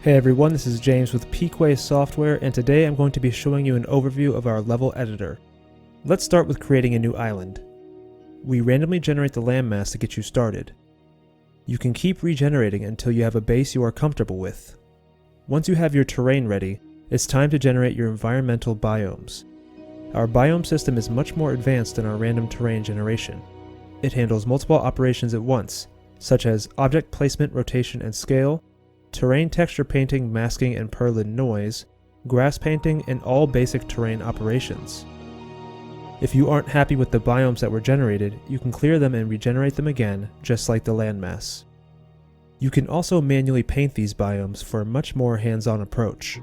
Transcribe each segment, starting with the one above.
Hey everyone, this is James with Peakway Software, and today I'm going to be showing you an overview of our level editor. Let's start with creating a new island. We randomly generate the landmass to get you started. You can keep regenerating until you have a base you are comfortable with. Once you have your terrain ready, it's time to generate your environmental biomes. Our biome system is much more advanced than our random terrain generation. It handles multiple operations at once, such as object placement, rotation, and scale, terrain texture painting, masking and Perlin noise, grass painting, and all basic terrain operations. If you aren't happy with the biomes that were generated, you can clear them and regenerate them again, just like the landmass. You can also manually paint these biomes for a much more hands-on approach.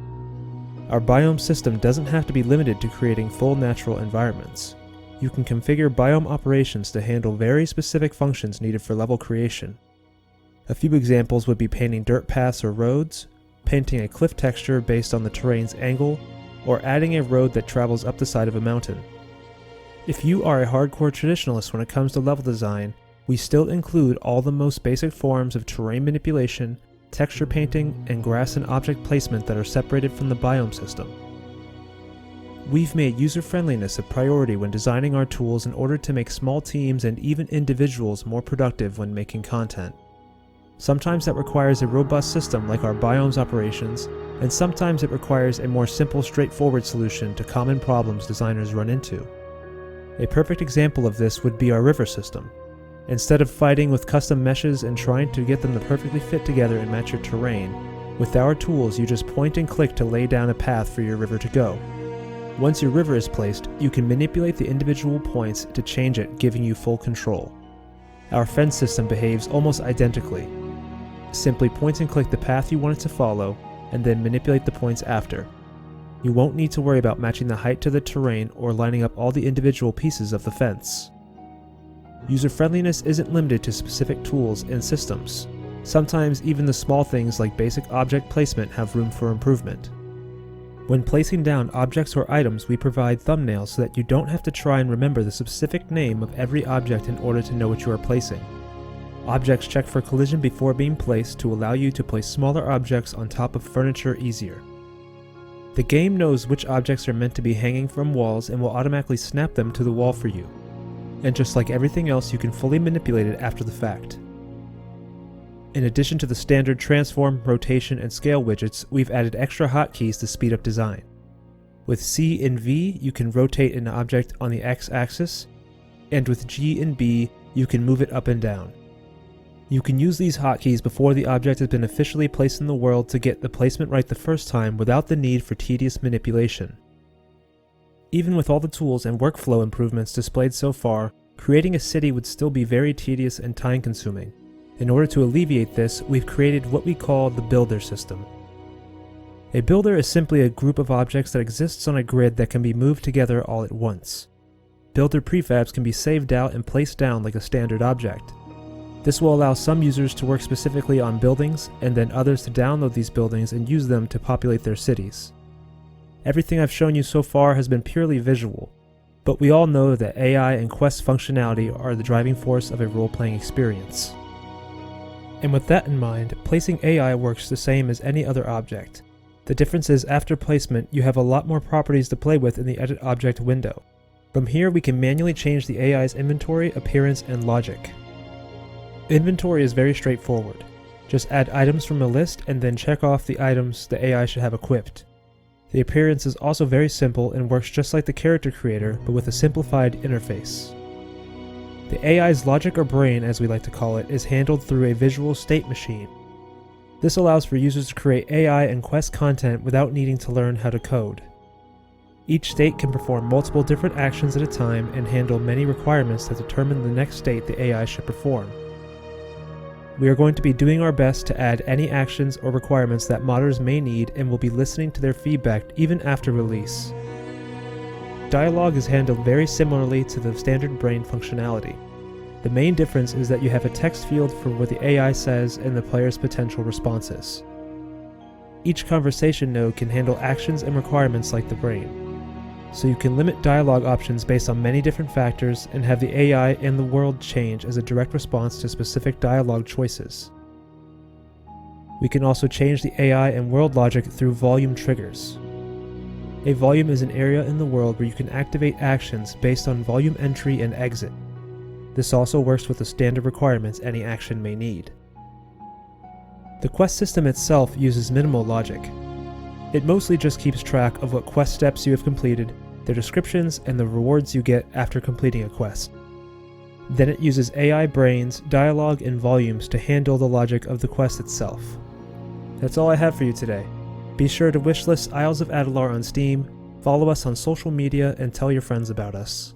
Our biome system doesn't have to be limited to creating full natural environments. You can configure biome operations to handle very specific functions needed for level creation. A few examples would be painting dirt paths or roads, painting a cliff texture based on the terrain's angle, or adding a road that travels up the side of a mountain. If you are a hardcore traditionalist when it comes to level design, we still include all the most basic forms of terrain manipulation, texture painting, and grass and object placement that are separated from the biome system. We've made user-friendliness a priority when designing our tools in order to make small teams and even individuals more productive when making content. Sometimes that requires a robust system like our biomes operations, and sometimes it requires a more simple, straightforward solution to common problems designers run into. A perfect example of this would be our river system. Instead of fighting with custom meshes and trying to get them to perfectly fit together and match your terrain, with our tools you just point and click to lay down a path for your river to go. Once your river is placed, you can manipulate the individual points to change it, giving you full control. Our fence system behaves almost identically. Simply point and click the path you want it to follow, and then manipulate the points after. You won't need to worry about matching the height to the terrain or lining up all the individual pieces of the fence. User-friendliness isn't limited to specific tools and systems. Sometimes even the small things like basic object placement have room for improvement. When placing down objects or items, we provide thumbnails so that you don't have to try and remember the specific name of every object in order to know what you are placing. Objects check for collision before being placed to allow you to place smaller objects on top of furniture easier. The game knows which objects are meant to be hanging from walls and will automatically snap them to the wall for you. And just like everything else, you can fully manipulate it after the fact. In addition to the standard transform, rotation, and scale widgets, we've added extra hotkeys to speed up design. With C and V, you can rotate an object on the X-axis, and with G and B, you can move it up and down. You can use these hotkeys before the object has been officially placed in the world to get the placement right the first time without the need for tedious manipulation. Even with all the tools and workflow improvements displayed so far, creating a city would still be very tedious and time-consuming. In order to alleviate this, we've created what we call the builder system. A builder is simply a group of objects that exists on a grid that can be moved together all at once. Builder prefabs can be saved out and placed down like a standard object. This will allow some users to work specifically on buildings, and then others to download these buildings and use them to populate their cities. Everything I've shown you so far has been purely visual, but we all know that AI and quest functionality are the driving force of a role-playing experience. And with that in mind, placing AI works the same as any other object. The difference is after placement, you have a lot more properties to play with in the Edit Object window. From here, we can manually change the AI's inventory, appearance, and logic. Inventory is very straightforward. Just add items from a list and then check off the items the AI should have equipped. The appearance is also very simple and works just like the character creator, but with a simplified interface. The AI's logic or brain, as we like to call it, is handled through a visual state machine. This allows for users to create AI and quest content without needing to learn how to code. Each state can perform multiple different actions at a time and handle many requirements that determine the next state the AI should perform. We are going to be doing our best to add any actions or requirements that modders may need, and will be listening to their feedback even after release. Dialogue is handled very similarly to the standard brain functionality. The main difference is that you have a text field for what the AI says and the player's potential responses. Each conversation node can handle actions and requirements like the brain, so you can limit dialogue options based on many different factors and have the AI and the world change as a direct response to specific dialogue choices. We can also change the AI and world logic through volume triggers. A volume is an area in the world where you can activate actions based on volume entry and exit. This also works with the standard requirements any action may need. The quest system itself uses minimal logic. It mostly just keeps track of what quest steps you have completed, their descriptions, and the rewards you get after completing a quest. Then it uses AI brains, dialogue, and volumes to handle the logic of the quest itself. That's all I have for you today. Be sure to wishlist Isles of Adalar on Steam, follow us on social media, and tell your friends about us.